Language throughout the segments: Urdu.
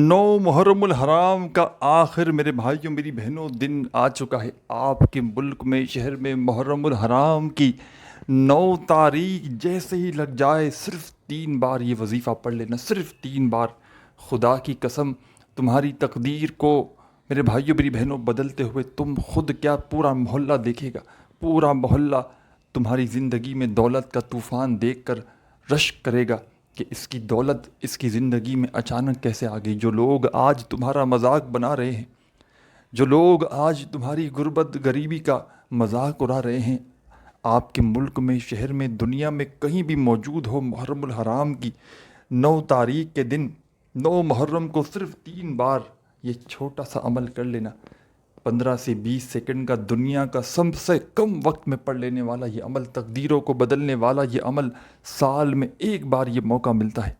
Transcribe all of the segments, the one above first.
محرم الحرام کا آخر میرے بھائیوں میری بہنوں دن آ چکا ہے۔ آپ کے ملک میں شہر میں محرم الحرام کی 9 تاریخ جیسے ہی لگ جائے صرف 3 بار یہ وظیفہ پڑھ لینا، صرف 3 بار۔ خدا کی قسم تمہاری تقدیر کو میرے بھائیوں میری بہنوں بدلتے ہوئے تم خود کیا پورا محلہ دیکھے گا، پورا محلہ تمہاری زندگی میں دولت کا طوفان دیکھ کر رشک کرے گا کہ اس کی دولت اس کی زندگی میں اچانک کیسے آ گئی۔ جو لوگ آج تمہارا مذاق بنا رہے ہیں، جو لوگ آج تمہاری غربت غریبی کا مذاق اڑا رہے ہیں، آپ کے ملک میں شہر میں دنیا میں کہیں بھی موجود ہو، محرم الحرام کی 9 تاریخ کے دن 9 محرم کو صرف 3 بار یہ چھوٹا سا عمل کر لینا، 15 سے 20 سیکنڈ کا دنیا کا سب سے کم وقت میں پڑھ لینے والا یہ عمل، تقدیروں کو بدلنے والا یہ عمل، سال میں ایک بار یہ موقع ملتا ہے۔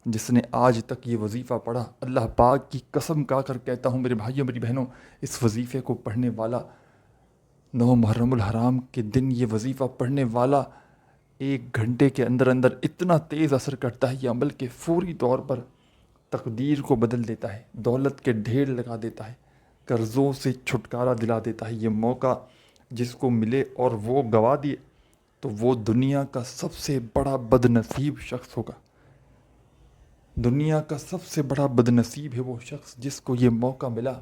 جس نے آج تک یہ وظیفہ پڑھا، اللہ پاک کی قسم کھا کر کہتا ہوں میرے بھائیوں میری بہنوں، اس وظیفے کو پڑھنے والا 9 محرم الحرام کے دن یہ وظیفہ پڑھنے والا 1 گھنٹے کے اندر اندر اتنا تیز اثر کرتا ہے یہ عمل کہ فوری طور پر تقدیر کو بدل دیتا ہے، دولت کے ڈھیر لگا دیتا ہے، قرضوں سے چھٹکارا دلا دیتا ہے۔ یہ موقع جس کو ملے اور وہ گوا دیے تو وہ دنیا کا سب سے بڑا بد نصیب شخص ہوگا۔ دنیا کا سب سے بڑا بد نصیب ہے وہ شخص جس کو یہ موقع ملا،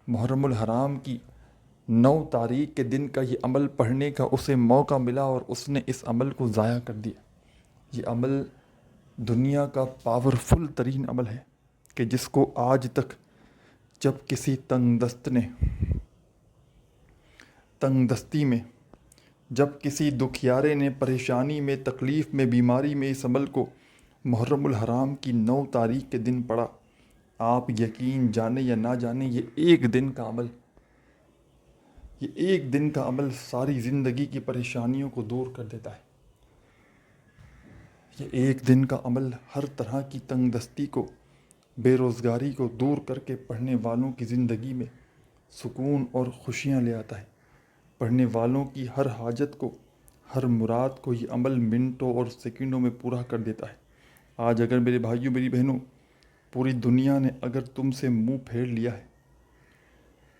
محرم الحرام کی 9 تاریخ کے دن کا یہ عمل پڑھنے کا اسے موقع ملا اور اس نے اس عمل کو ضائع کر دیا۔ یہ عمل دنیا کا پاورفل ترین عمل ہے کہ جس کو آج تک جب کسی تنگ دستی میں، جب کسی دکھیارے نے پریشانی میں، تکلیف میں، بیماری میں اس عمل کو محرم الحرام کی 9 تاریخ کے دن پڑھا، آپ یقین جانے یا نہ جانے یہ ایک دن کا عمل ساری زندگی کی پریشانیوں کو دور کر دیتا ہے۔ یہ ایک دن کا عمل ہر طرح کی تنگ دستی کو، بے روزگاری کو دور کر کے پڑھنے والوں کی زندگی میں سکون اور خوشیاں لے آتا ہے۔ پڑھنے والوں کی ہر حاجت کو، ہر مراد کو یہ عمل منٹوں اور سیکنڈوں میں پورا کر دیتا ہے۔ آج اگر میرے بھائیوں میری بہنوں پوری دنیا نے اگر تم سے منہ پھیر لیا ہے،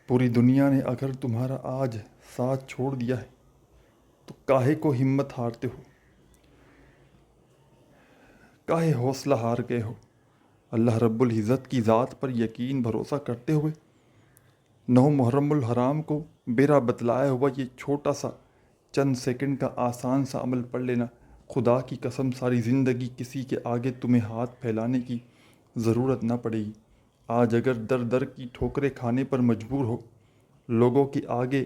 پوری دنیا نے اگر تمہارا آج ساتھ چھوڑ دیا ہے تو کاہے کو ہمت ہارتے ہو، کاہے حوصلہ ہار گئے ہو؟ اللہ رب العزت کی ذات پر یقین بھروسہ کرتے ہوئے 9 محرم الحرام کو میرا بتلایا ہوا یہ چھوٹا سا چند سیکنڈ کا آسان سا عمل پڑھ لینا، خدا کی قسم ساری زندگی کسی کے آگے تمہیں ہاتھ پھیلانے کی ضرورت نہ پڑے گی۔ آج اگر در در کی ٹھوکریں کھانے پر مجبور ہو، لوگوں کے آگے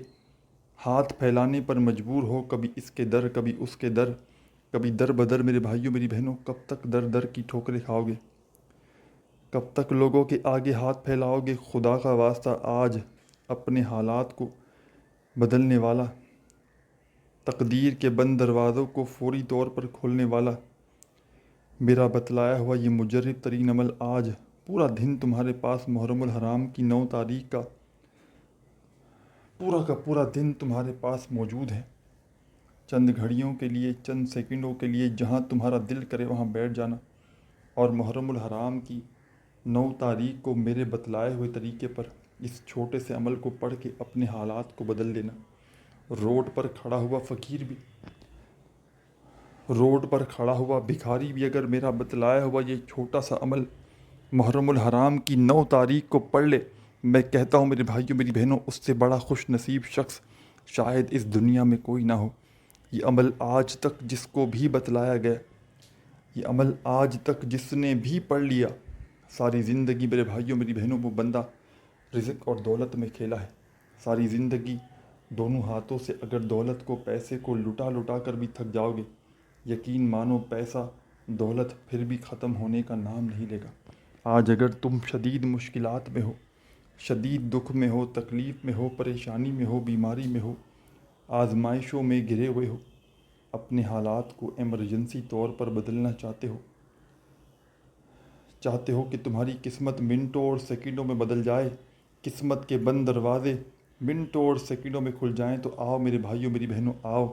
ہاتھ پھیلانے پر مجبور ہو، کبھی اس کے در کبھی اس کے در، کبھی در بدر، میرے بھائیوں میری بہنوں کب تک در در کی ٹھوکریں کھاؤ گے؟ کب تک لوگوں کے آگے ہاتھ پھیلاؤ گے؟ خدا کا واسطہ آج اپنے حالات کو بدلنے والا، تقدیر کے بند دروازوں کو فوری طور پر کھولنے والا میرا بتلایا ہوا یہ مجرب ترین عمل، آج پورا دن تمہارے پاس محرم الحرام کی 9 تاریخ کا پورا دن تمہارے پاس موجود ہے۔ چند گھڑیوں کے لیے، چند سیکنڈوں کے لیے جہاں تمہارا دل کرے وہاں بیٹھ جانا اور محرم الحرام کی 9 تاریخ کو میرے بتلائے ہوئے طریقے پر اس چھوٹے سے عمل کو پڑھ کے اپنے حالات کو بدل دینا۔ روڈ پر کھڑا ہوا فقیر بھی، روڈ پر کھڑا ہوا بھکاری بھی اگر میرا بتلایا ہوا یہ چھوٹا سا عمل محرم الحرام کی 9 تاریخ کو پڑھ لے، میں کہتا ہوں میرے بھائیوں میری بہنوں اس سے بڑا خوش نصیب شخص شاید اس دنیا میں کوئی نہ ہو۔ یہ عمل آج تک جس کو بھی بتلایا گیا، یہ عمل آج تک جس نے بھی پڑھ لیا، ساری زندگی میرے بھائیوں میری بہنوں وہ بندہ رزق اور دولت میں کھیلا ہے۔ ساری زندگی دونوں ہاتھوں سے اگر دولت کو، پیسے کو لٹا کر بھی تھک جاؤ گے، یقین مانو پیسہ دولت پھر بھی ختم ہونے کا نام نہیں لے گا۔ آج اگر تم شدید مشکلات میں ہو، شدید دکھ میں ہو، تکلیف میں ہو، پریشانی میں ہو، بیماری میں ہو، آزمائشوں میں گھرے ہوئے ہو، اپنے حالات کو ایمرجنسی طور پر بدلنا چاہتے ہو کہ تمہاری قسمت منٹوں اور سیکنڈوں میں بدل جائے، قسمت کے بند دروازے منٹوں اور سیکنڈوں میں کھل جائیں، تو آؤ میرے بھائیوں میری بہنوں، آؤ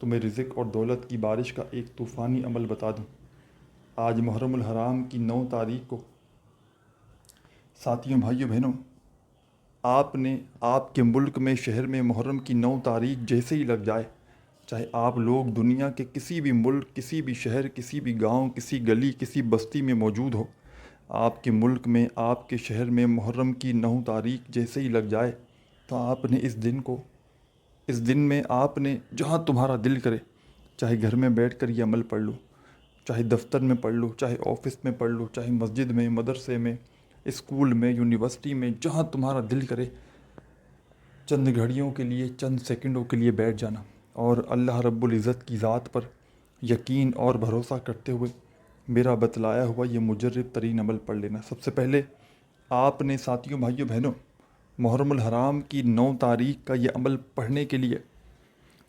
تمہیں رزق اور دولت کی بارش کا ایک طوفانی عمل بتا دوں۔ آج محرم الحرام کی 9 تاریخ کو ساتھیوں، بھائیوں، بہنوں، آپ نے آپ کے ملک میں شہر میں محرم کی 9 تاریخ جیسے ہی لگ جائے، چاہے آپ لوگ دنیا کے کسی بھی ملک، کسی بھی شہر، کسی بھی گاؤں، کسی گلی، کسی بستی میں موجود ہو، آپ کے ملک میں، آپ کے شہر میں محرم کی 9 تاریخ جیسے ہی لگ جائے تو آپ نے اس دن میں آپ نے جہاں تمہارا دل کرے، چاہے گھر میں بیٹھ کر یہ عمل پڑھ لو، چاہے دفتر میں پڑھ لو، چاہے آفس میں پڑھ لو، چاہے مسجد میں، مدرسے میں، اسکول میں، یونیورسٹی میں، جہاں تمہارا دل کرے، چند گھڑیوں کے لیے، چند سیکنڈوں کے لیے بیٹھ جانا اور اللہ رب العزت کی ذات پر یقین اور بھروسہ کرتے ہوئے میرا بتلایا ہوا یہ مجرب ترین عمل پڑھ لینا۔ سب سے پہلے آپ نے ساتھیوں، بھائیوں، بہنوں، محرم الحرام کی 9 تاریخ کا یہ عمل پڑھنے کے لیے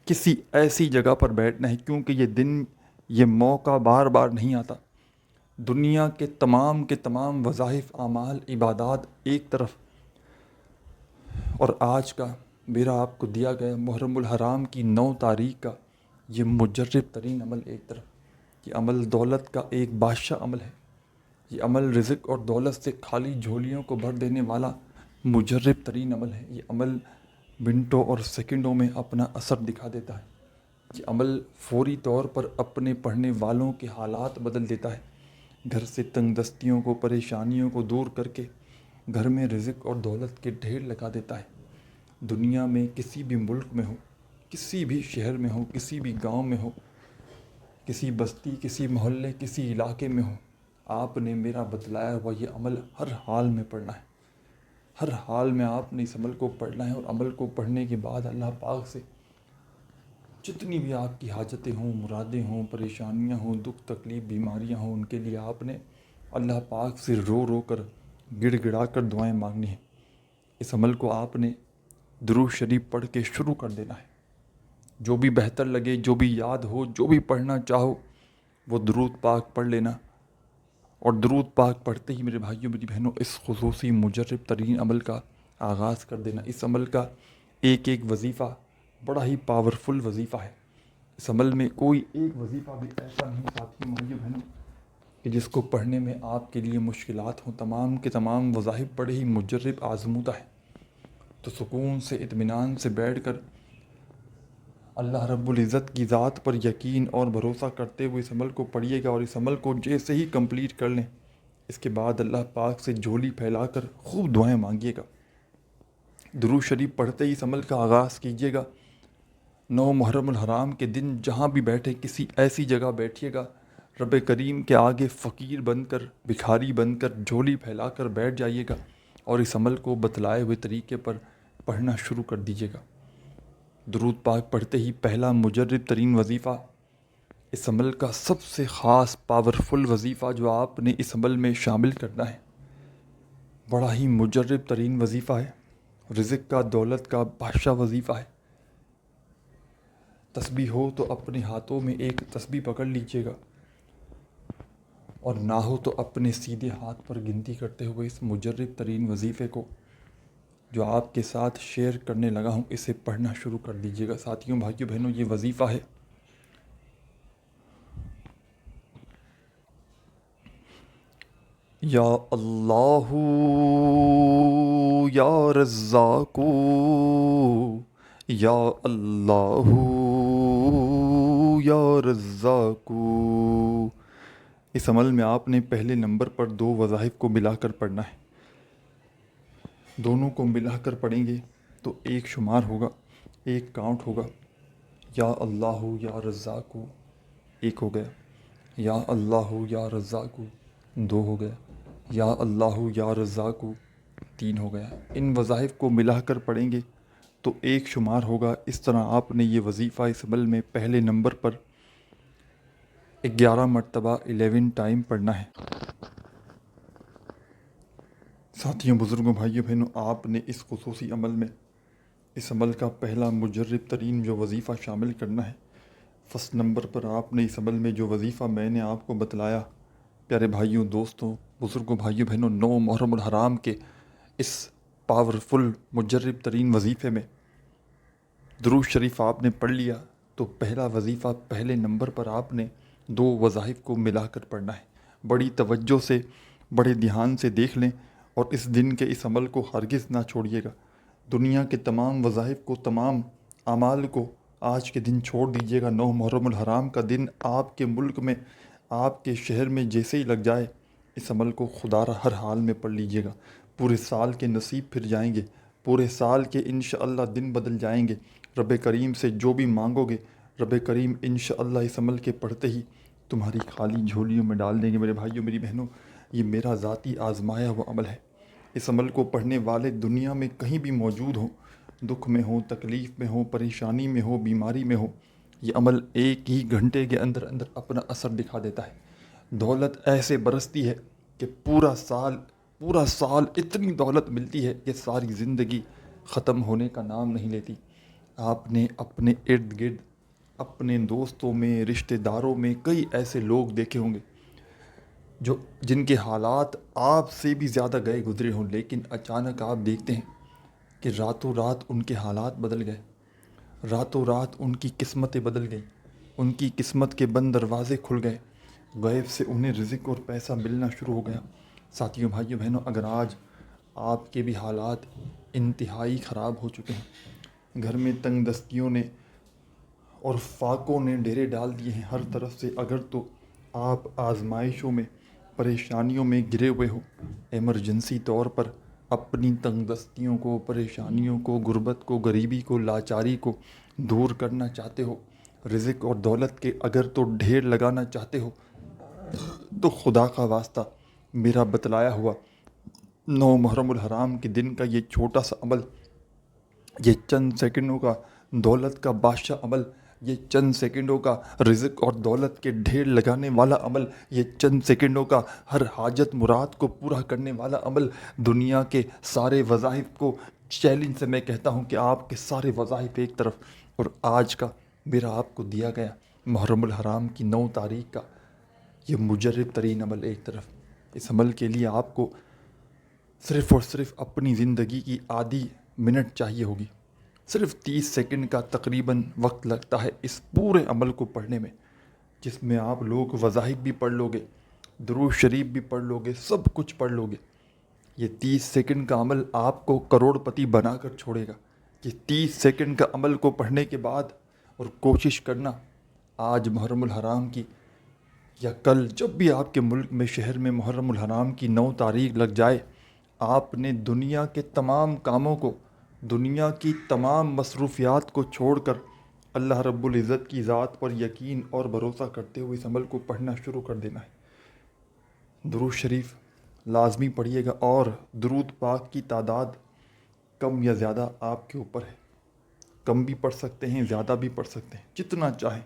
کسی ایسی جگہ پر بیٹھنا ہے، کیونکہ یہ دن، یہ موقع بار بار نہیں آتا۔ دنیا کے تمام وظائف، اعمال، عبادات ایک طرف، اور آج کا میرا آپ کو دیا گیا محرم الحرام کی 9 تاریخ کا یہ مجرب ترین عمل ایک طرف۔ یہ عمل دولت کا ایک بادشاہ عمل ہے، یہ عمل رزق اور دولت سے خالی جھولیوں کو بھر دینے والا مجرب ترین عمل ہے۔ یہ عمل منٹوں اور سیکنڈوں میں اپنا اثر دکھا دیتا ہے۔ یہ عمل فوری طور پر اپنے پڑھنے والوں کے حالات بدل دیتا ہے، گھر سے تنگ دستیوں کو، پریشانیوں کو دور کر کے گھر میں رزق اور دولت کے ڈھیر لگا دیتا ہے۔ دنیا میں کسی بھی ملک میں ہو، کسی بھی شہر میں ہو، کسی بھی گاؤں میں ہو، کسی بستی، کسی محلے، کسی علاقے میں ہو، آپ نے میرا بتلایا ہوا یہ عمل ہر حال میں پڑھنا ہے۔ ہر حال میں آپ نے اس عمل کو پڑھنا ہے، اور عمل کو پڑھنے کے بعد اللہ پاک سے جتنی بھی آپ کی حاجتیں ہوں، مرادیں ہوں، پریشانیاں ہوں، دکھ تکلیف، بیماریاں ہوں، ان کے لیے آپ نے اللہ پاک سے رو رو کر، گڑ گڑا کر دعائیں مانگنی ہیں۔ اس عمل کو آپ نے درود شریف پڑھ کے شروع کر دینا ہے۔ جو بھی بہتر لگے، جو بھی یاد ہو، جو بھی پڑھنا چاہو، وہ درود پاک پڑھ لینا، اور درود پاک پڑھتے ہی میرے بھائیوں، میری بہنوں، اس خصوصی مجرب ترین عمل کا آغاز کر دینا۔ اس عمل کا ایک ایک وظیفہ بڑا ہی پاورفل وظیفہ ہے۔ اس عمل میں کوئی ایک وظیفہ بھی ایسا نہیں ساتھیوں، بھائیوں، بہنوں، کہ جس کو پڑھنے میں آپ کے لیے مشکلات ہوں۔ تمام کے تمام وظائف بڑے ہی مجرب، آزمودہ ہیں۔ تو سکون سے، اطمینان سے بیٹھ کر اللہ رب العزت کی ذات پر یقین اور بھروسہ کرتے ہوئے اس عمل کو پڑھیے گا، اور اس عمل کو جیسے ہی کمپلیٹ کر لیں، اس کے بعد اللہ پاک سے جھولی پھیلا کر خوب دعائیں مانگیے گا۔ درود شریف پڑھتے ہی اس عمل کا آغاز کیجیے گا۔ 9 محرم الحرام کے دن جہاں بھی بیٹھے، کسی ایسی جگہ بیٹھیے گا، رب کریم کے آگے فقیر بن کر، بھکاری بن کر، جھولی پھیلا کر بیٹھ جائیے گا، اور اس عمل کو بتلائے ہوئے طریقے پر پڑھنا شروع کر دیجیے گا۔ درود پاک پڑھتے ہی پہلا مجرب ترین وظیفہ، اس عمل کا سب سے خاص پاورفل وظیفہ جو آپ نے اس عمل میں شامل کرنا ہے، بڑا ہی مجرب ترین وظیفہ ہے، رزق کا، دولت کا بادشاہ وظیفہ ہے۔ تسبیح ہو تو اپنے ہاتھوں میں ایک تسبیح پکڑ لیجیے گا، اور نہ ہو تو اپنے سیدھے ہاتھ پر گنتی کرتے ہوئے اس مجرب ترین وظیفے کو جو آپ کے ساتھ شیئر کرنے لگا ہوں، اسے پڑھنا شروع کر دیجیے گا۔ ساتھیوں، بھائیوں، بہنوں، یہ وظیفہ ہے: یا اللہ یا رزاق، یا اللہ یا رزاق۔ اس عمل میں آپ نے پہلے نمبر پر 2 وظائف کو ملا کر پڑھنا ہے۔ دونوں کو ملا کر پڑھیں گے تو ایک شمار ہوگا، ایک کاؤنٹ ہوگا۔ یا اللہ یا رزاق 1 ہو گیا، یا اللہ یا رزاق 2 ہو گیا، یا اللہ یا رزاق 3 ہو گیا۔ ان وظائف کو ملا کر پڑھیں گے تو ایک شمار ہوگا۔ اس طرح آپ نے یہ وظیفہ اس عمل میں پہلے نمبر پر 11 مرتبہ 11 ٹائم پڑھنا ہے۔ ساتھیوں، بزرگوں، بھائیوں، بہنوں، آپ نے اس خصوصی عمل میں اس عمل کا پہلا مجرب ترین جو وظیفہ شامل کرنا ہے، فرسٹ نمبر پر آپ نے اس عمل میں جو وظیفہ میں نے آپ کو بتلایا، پیارے بھائیوں، دوستوں، بزرگوں، بھائیوں، بہنوں، 9 محرم الحرام کے اس پاورفل مجرب ترین وظیفے میں درود شریف آپ نے پڑھ لیا تو پہلا وظیفہ پہلے نمبر پر آپ نے 2 وظائف کو ملا کر پڑھنا ہے۔ بڑی توجہ سے، بڑے دھیان سے دیکھ لیں، اور اس دن کے اس عمل کو ہرگز نہ چھوڑیے گا۔ دنیا کے تمام وظائف کو، تمام اعمال کو آج کے دن چھوڑ دیجیے گا۔ 9 محرم الحرام کا دن آپ کے ملک میں، آپ کے شہر میں جیسے ہی لگ جائے، اس عمل کو خدا را ہر حال میں پڑھ لیجیے گا۔ پورے سال کے نصیب پھر جائیں گے، پورے سال کے انشاءاللہ دن بدل جائیں گے۔ رب کریم سے جو بھی مانگو گے، رب کریم انشاءاللہ اس عمل کے پڑھتے ہی تمہاری خالی جھولیوں میں ڈال دیں گے۔ میرے بھائیوں، میری بہنوں، یہ میرا ذاتی آزمایا ہوا عمل ہے۔ اس عمل کو پڑھنے والے دنیا میں کہیں بھی موجود ہوں، دکھ میں ہوں، تکلیف میں ہوں، پریشانی میں ہوں، بیماری میں ہوں، یہ عمل ایک ہی گھنٹے کے اندر اندر اپنا اثر دکھا دیتا ہے۔ دولت ایسے برستی ہے کہ پورا سال اتنی دولت ملتی ہے کہ ساری زندگی ختم ہونے کا نام نہیں لیتی۔ آپ نے اپنے ارد گرد، اپنے دوستوں میں، رشتہ داروں میں کئی ایسے لوگ دیکھے ہوں گے جن کے حالات آپ سے بھی زیادہ گئے گزرے ہوں، لیکن اچانک آپ دیکھتے ہیں کہ راتوں رات ان کے حالات بدل گئے، راتوں رات ان کی قسمتیں بدل گئیں، ان کی قسمت کے بند دروازے کھل گئے، غیب سے انہیں رزق اور پیسہ ملنا شروع ہو گیا۔ ساتھیوں، بھائیوں، بہنوں، اگر آج آپ کے بھی حالات انتہائی خراب ہو چکے ہیں، گھر میں تنگ دستیوں نے اور فاقوں نے ڈیرے ڈال دیے ہیں ہر طرف سے، اگر تو آپ آزمائشوں میں، پریشانیوں میں گرے ہوئے ہو، ایمرجنسی طور پر اپنی تنگ دستیوں کو، پریشانیوں کو، غربت کو، غریبی کو، لاچاری کو دور کرنا چاہتے ہو، رزق اور دولت کے اگر تو ڈھیر لگانا چاہتے ہو، تو خدا کا واسطہ میرا بتلایا ہوا 9 محرم الحرام کے دن کا یہ چھوٹا سا عمل، یہ چند سیکنڈوں کا دولت کا بادشاہ عمل، یہ چند سیکنڈوں کا رزق اور دولت کے ڈھیر لگانے والا عمل، یہ چند سیکنڈوں کا ہر حاجت مراد کو پورا کرنے والا عمل، دنیا کے سارے وظائف کو چیلنج سے میں کہتا ہوں کہ آپ کے سارے وظائف ایک طرف، اور آج کا میرا آپ کو دیا گیا محرم الحرام کی 9 تاریخ کا یہ مجرب ترین عمل ایک طرف۔ اس عمل کے لیے آپ کو صرف اور صرف اپنی زندگی کی آدھی منٹ چاہیے ہوگی۔ صرف 30 سیکنڈ کا تقریباً وقت لگتا ہے اس پورے عمل کو پڑھنے میں، جس میں آپ لوگ وظائف بھی پڑھ لو گے، درود شریف بھی پڑھ لو گے، سب کچھ پڑھ لو گے۔ یہ 30 سیکنڈ کا عمل آپ کو کروڑ پتی بنا کر چھوڑے گا۔ یہ 30 سیکنڈ کا عمل کو پڑھنے کے بعد اور کوشش کرنا، آج محرم الحرام کی یا کل جب بھی آپ کے ملک میں، شہر میں محرم الحرام کی 9 تاریخ لگ جائے، آپ نے دنیا کے تمام کاموں کو، دنیا کی تمام مصروفیات کو چھوڑ کر اللہ رب العزت کی ذات پر یقین اور بھروسہ کرتے ہوئے اس عمل کو پڑھنا شروع کر دینا ہے۔ درود شریف لازمی پڑھیے گا، اور درود پاک کی تعداد کم یا زیادہ آپ کے اوپر ہے۔ کم بھی پڑھ سکتے ہیں، زیادہ بھی پڑھ سکتے ہیں، جتنا چاہیں،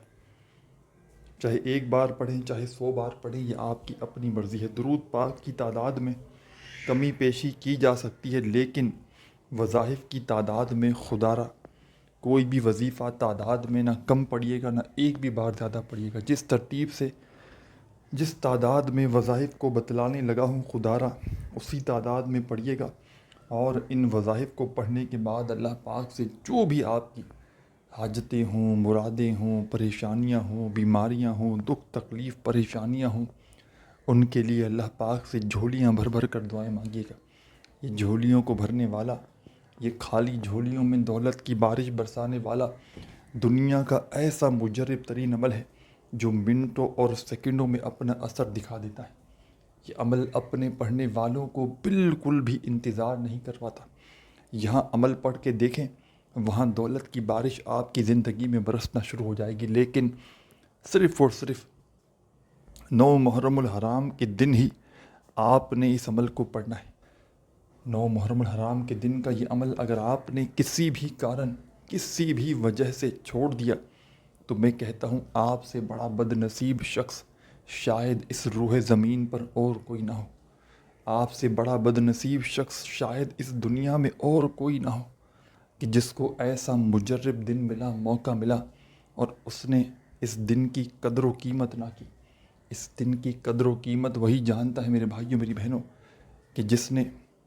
چاہے 1 بار پڑھیں، چاہے 100 بار پڑھیں، یہ آپ کی اپنی مرضی ہے۔ درود پاک کی تعداد میں کمی پیشی کی جا سکتی ہے، لیکن وظائف کی تعداد میں خدا را کوئی بھی وظیفہ تعداد میں نہ کم پڑھیے گا، نہ ایک بھی بار زیادہ پڑھیے گا۔ جس ترتیب سے، جس تعداد میں وظائف کو بتلانے لگا ہوں خدا را، اسی تعداد میں پڑھیے گا، اور ان وظائف کو پڑھنے کے بعد اللہ پاک سے جو بھی آپ کی حاجتیں ہوں، مرادیں ہوں، پریشانیاں ہوں، بیماریاں ہوں، دکھ تکلیف پریشانیاں ہوں، ان کے لیے اللہ پاک سے جھولیاں بھر بھر کر دعائیں مانگیے گا۔ یہ جھولیوں کو بھرنے والا، یہ خالی جھولیوں میں دولت کی بارش برسانے والا دنیا کا ایسا مجرب ترین عمل ہے جو منٹوں اور سیکنڈوں میں اپنا اثر دکھا دیتا ہے۔ یہ عمل اپنے پڑھنے والوں کو بالکل بھی انتظار نہیں کرواتا۔ یہاں عمل پڑھ کے دیکھیں، وہاں دولت کی بارش آپ کی زندگی میں برسنا شروع ہو جائے گی، لیکن صرف اور صرف 9 محرم الحرام کے دن ہی آپ نے اس عمل کو پڑھنا ہے۔ 9 محرم الحرام کے دن کا یہ عمل اگر آپ نے کسی بھی کارن، کسی بھی وجہ سے چھوڑ دیا، تو میں کہتا ہوں آپ سے بڑا بد نصیب شخص شاید اس روح زمین پر اور کوئی نہ ہو۔ آپ سے بڑا بد نصیب شخص شاید اس دنیا میں اور کوئی نہ ہو کہ جس کو ایسا مجرب دن ملا، موقع ملا، اور اس نے اس دن کی قدر و قیمت نہ کی۔ اس دن کی قدر و قیمت وہی جانتا ہے میرے بھائیوں، میری بہنوں، کہ جس نے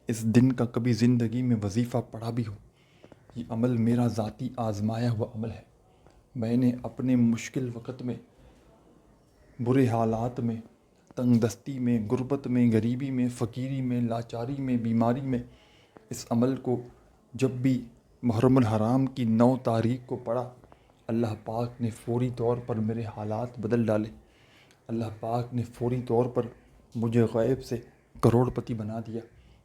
اس دن کا کبھی زندگی میں وظیفہ پڑھا بھی ہو۔ یہ عمل میرا ذاتی آزمایا ہوا عمل ہے۔ میں نے اپنے مشکل وقت میں، برے حالات میں، تنگ دستی میں، غربت میں، غریبی میں، فقیری میں، لاچاری میں، بیماری میں، اس عمل کو جب بھی محرم الحرام کی 9 تاریخ کو پڑھا، اللہ پاک نے فوری طور پر میرے حالات بدل ڈالے۔ اللہ پاک نے فوری طور پر مجھے غیب سے کروڑ پتی بنا دیا۔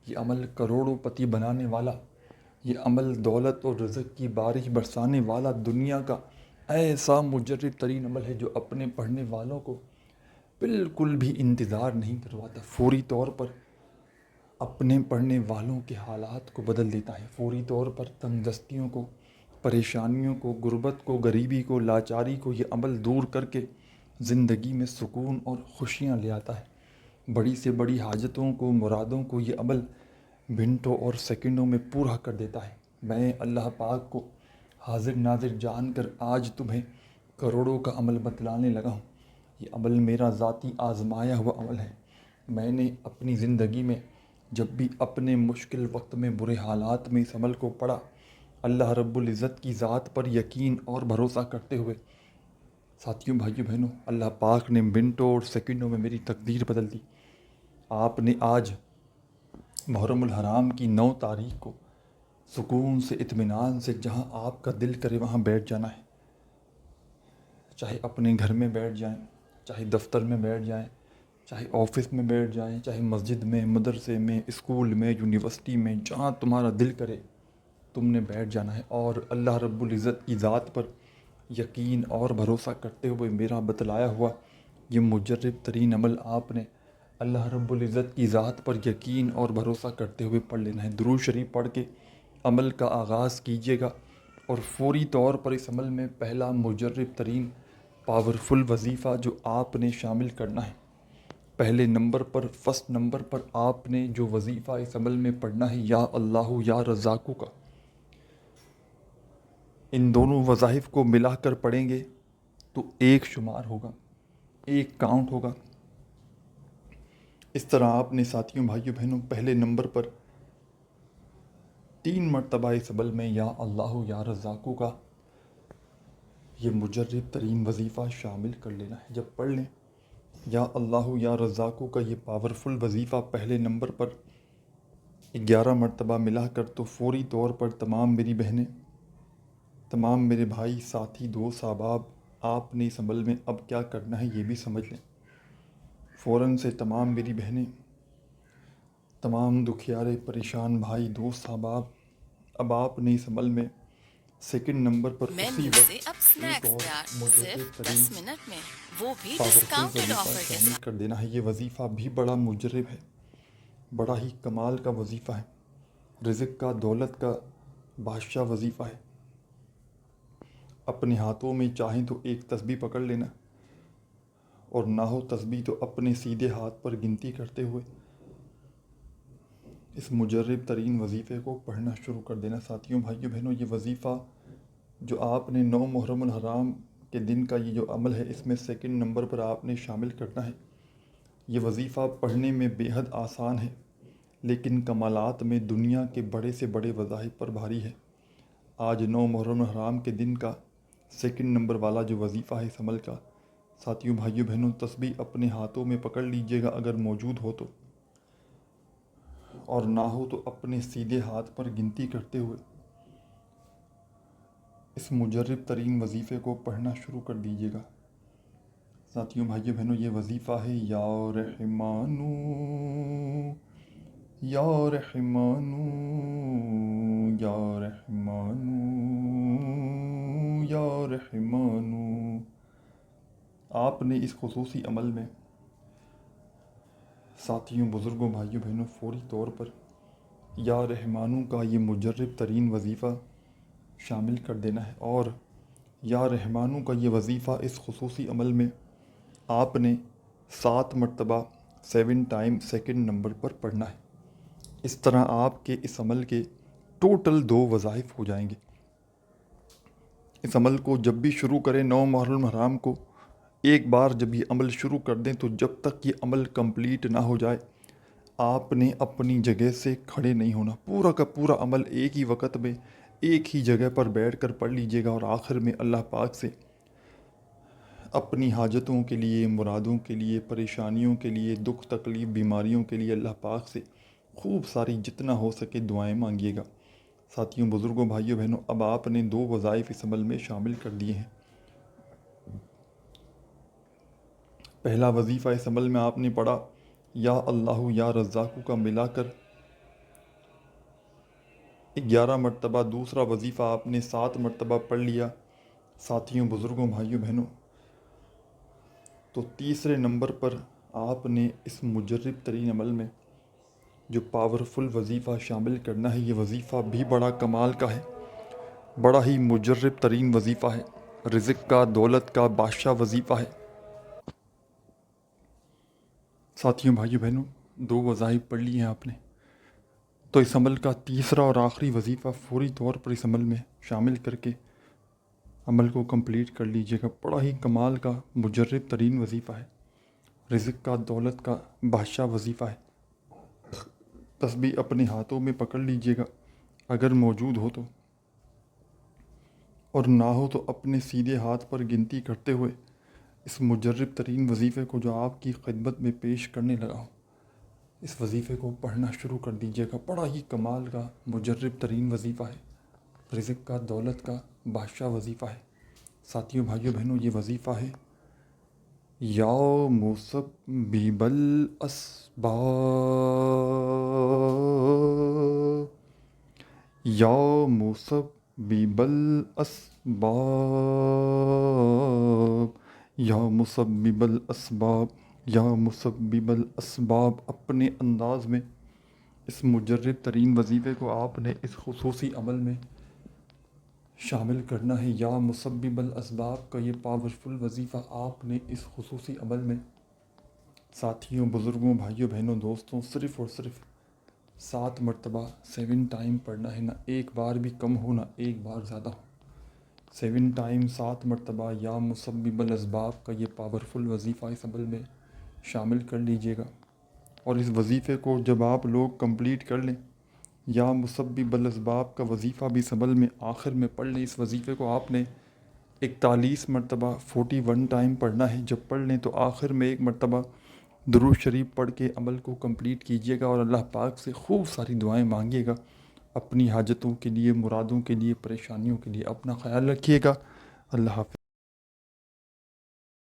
یہ عمل کروڑوں پتی بنانے والا، یہ عمل دولت اور رزق کی بارش برسانے والا دنیا کا ایسا مجرب ترین عمل ہے جو اپنے پڑھنے والوں کو بالکل بھی انتظار نہیں کرواتا، فوری طور پر اپنے پڑھنے والوں کے حالات کو بدل دیتا ہے، فوری طور پر تنگ دستیوں کو، پریشانیوں کو، غربت کو، غریبی کو، لاچاری کو یہ عمل دور کر کے زندگی میں سکون اور خوشیاں لے آتا ہے۔ بڑی سے بڑی حاجتوں کو، مرادوں کو یہ عمل منٹوں اور سیکنڈوں میں پورا کر دیتا ہے۔ میں اللہ پاک کو حاضر ناظر جان کر آج تمہیں کروڑوں کا عمل بتلانے لگا ہوں۔ یہ عمل میرا ذاتی آزمایا ہوا عمل ہے۔ میں نے اپنی زندگی میں جب بھی اپنے مشکل وقت میں، برے حالات میں اس عمل کو پڑھا، اللہ رب العزت کی ذات پر یقین اور بھروسہ کرتے ہوئے، ساتھیوں، بھائیوں، بہنوں، اللہ پاک نے منٹوں اور سیکنڈوں میں میری تقدیر بدل دی۔ آپ نے آج محرم الحرام کی 9 تاریخ کو سکون سے، اطمینان سے، جہاں آپ کا دل کرے وہاں بیٹھ جانا ہے۔ چاہے اپنے گھر میں بیٹھ جائیں، چاہے دفتر میں بیٹھ جائیں، چاہے آفس میں بیٹھ جائیں، چاہے مسجد میں، مدرسے میں، اسکول میں، یونیورسٹی میں، جہاں تمہارا دل کرے تم نے بیٹھ جانا ہے، اور اللہ رب العزت کی ذات پر یقین اور بھروسہ کرتے ہوئے میرا بتلایا ہوا یہ مجرب ترین عمل آپ نے اللہ رب العزت کی ذات پر یقین اور بھروسہ کرتے ہوئے پڑھ لینا ہے۔ درود شریف پڑھ کے عمل کا آغاز کیجیے گا، اور فوری طور پر اس عمل میں پہلا مجرب ترین پاورفل وظیفہ جو آپ نے شامل کرنا ہے، پہلے نمبر پر، فرسٹ نمبر پر آپ نے جو وظیفہ اس عمل میں پڑھنا ہے، یا اللہ یا رزاقو کا۔ ان دونوں وظائف کو ملا کر پڑھیں گے تو ایک شمار ہوگا، ایک کاؤنٹ ہوگا۔ اس طرح آپ نے ساتھیوں، بھائیوں، بہنوں، پہلے نمبر پر 3 مرتبہ اس عمل میں یا اللہ یا رزاقو کا یہ مجرب ترین وظیفہ شامل کر لینا ہے۔ جب پڑھ لیں یا اللہ یا رزاقو کا یہ پاورفل وظیفہ پہلے نمبر پر 11 مرتبہ ملا کر، تو فوری طور پر تمام میری بہنیں، تمام میرے بھائی، ساتھی، دوست، احباب، آپ نے اس عمل میں اب کیا کرنا ہے یہ بھی سمجھ لیں۔ فوراً سے تمام میری بہنیں، تمام دکھیارے پریشان بھائی، دوست، احباب، اب آپ نے اس عمل میں سیکنڈ نمبر پر اسی وقت ایک اور مجرب ترین پاورفل وظیفہ شامل کر دینا ہے۔ یہ وظیفہ بھی بڑا مجرب ہے، بڑا ہی کمال کا وظیفہ ہے، رزق کا، دولت کا بادشاہ وظیفہ ہے۔ اپنے ہاتھوں میں چاہیں تو ایک تسبیح پکڑ لینا، اور نہ ہو تسبیح تو اپنے سیدھے ہاتھ پر گنتی کرتے ہوئے اس مجرب ترین وظیفے کو پڑھنا شروع کر دینا۔ ساتھیوں، بھائیوں، بہنوں، یہ وظیفہ جو آپ نے 9 محرم الحرام کے دن کا یہ جو عمل ہے، اس میں سیکنڈ نمبر پر آپ نے شامل کرنا ہے۔ یہ وظیفہ پڑھنے میں بے حد آسان ہے، لیکن کمالات میں دنیا کے بڑے سے بڑے وظائف پر بھاری ہے۔ آج 9 محرم الحرام کے دن کا سیکنڈ نمبر والا جو وظیفہ ہے اس عمل کا، ساتھیوں، بھائیوں، بہنوں، تسبیح اپنے ہاتھوں میں پکڑ لیجئے گا اگر موجود ہو تو، اور نہ ہو تو اپنے سیدھے ہاتھ پر گنتی کرتے ہوئے اس مجرب ترین وظیفے کو پڑھنا شروع کر دیجیے گا۔ ساتھیوں، بھائیوں، بہنوں، یہ وظیفہ ہے یا رحمانو یا رحمانو یا رحمانو یا رحمانو۔ آپ نے اس خصوصی عمل میں ساتھیوں، بزرگوں، بھائیوں، بہنوں، فوری طور پر یا رحمانو کا یہ مجرب ترین وظیفہ شامل کر دینا ہے، اور یا رحمانو کا یہ وظیفہ اس خصوصی عمل میں آپ نے 7 مرتبہ 7 ٹائم سیکنڈ نمبر پر پڑھنا ہے۔ اس طرح آپ کے اس عمل کے ٹوٹل 2 وظائف ہو جائیں گے۔ اس عمل کو جب بھی شروع کریں 9 محرم الحرام کو، ایک بار جب یہ عمل شروع کر دیں تو جب تک یہ عمل کمپلیٹ نہ ہو جائے آپ نے اپنی جگہ سے کھڑے نہیں ہونا۔ پورا کا پورا عمل ایک ہی وقت میں ایک ہی جگہ پر بیٹھ کر پڑھ لیجئے گا، اور آخر میں اللہ پاک سے اپنی حاجتوں کے لیے، مرادوں کے لیے، پریشانیوں کے لیے، دکھ تکلیف بیماریوں کے لیے اللہ پاک سے خوب ساری جتنا ہو سکے دعائیں مانگیے گا۔ ساتھیوں، بزرگوں، بھائیوں، بہنوں، اب آپ نے 2 وظائف اس عمل میں شامل کر دیے ہیں۔ پہلا وظیفہ اس عمل میں آپ نے پڑھا یا اللہ یا رزاق کا ملا کر 11 مرتبہ، دوسرا وظیفہ آپ نے 7 مرتبہ پڑھ لیا۔ ساتھیوں، بزرگوں، بھائیوں، بہنوں، تو تیسرے نمبر پر آپ نے اس مجرب ترین عمل میں جو پاورفل وظیفہ شامل کرنا ہے، یہ وظیفہ بھی بڑا کمال کا ہے، بڑا ہی مجرب ترین وظیفہ ہے، رزق کا، دولت کا بادشاہ وظیفہ ہے۔ ساتھیوں، بھائیوں، بہنوں، 2 وظائف پڑھ لی ہیں آپ نے، تو اس عمل کا تیسرا اور آخری وظیفہ فوری طور پر اس عمل میں شامل کر کے عمل کو کمپلیٹ کر لیجئے گا۔ بڑا ہی کمال کا مجرب ترین وظیفہ ہے، رزق کا، دولت کا بادشاہ وظیفہ ہے۔ تسبیح اپنے ہاتھوں میں پکڑ لیجئے گا، اگر موجود ہو تو، اور نہ ہو تو اپنے سیدھے ہاتھ پر گنتی کرتے ہوئے اس مجرب ترین وظیفے کو جو آپ کی خدمت میں پیش کرنے لگا ہوں، اس وظیفے کو پڑھنا شروع کر دیجئے گا۔ بڑا ہی کمال کا مجرب ترین وظیفہ ہے، رزق کا، دولت کا بادشاہ وظیفہ ہے۔ ساتھیوں، بھائیوں، بہنوں، یہ وظیفہ ہے یا مسبب الاسباب، یا مسبب الاسباب، یا مسبب الاسباب، یا مسبب الاسباب۔ اپنے انداز میں اس مجرب ترین وظیفے کو آپ نے اس خصوصی عمل میں شامل کرنا ہے۔ یا مسبب الاسباب کا یہ پاورفل وظیفہ آپ نے اس خصوصی عمل میں ساتھیوں، بزرگوں، بھائیوں، بہنوں، دوستوں، صرف اور صرف 7 مرتبہ 7 ٹائم پڑھنا ہے، نہ ایک بار بھی کم ہو، نہ ایک بار زیادہ ہو۔ 7 ٹائم 7 مرتبہ یا مسبب الاسباب کا یہ پاورفل وظیفہ اس عمل میں شامل کر لیجئے گا۔ اور اس وظیفے کو جب آپ لوگ کمپلیٹ کر لیں، یا مسبب الاسباب کا وظیفہ بھی اس عمل میں آخر میں پڑھ لیں، اس وظیفے کو آپ نے 41 مرتبہ 41 ٹائم پڑھنا ہے۔ جب پڑھ لیں تو آخر میں 1 مرتبہ درود شریف پڑھ کے عمل کو کمپلیٹ کیجیے گا، اور اللہ پاک سے خوب ساری دعائیں مانگیے گا اپنی حاجتوں کے لیے، مرادوں کے لیے، پریشانیوں کے لیے۔ اپنا خیال رکھیے گا۔ اللہ حافظ۔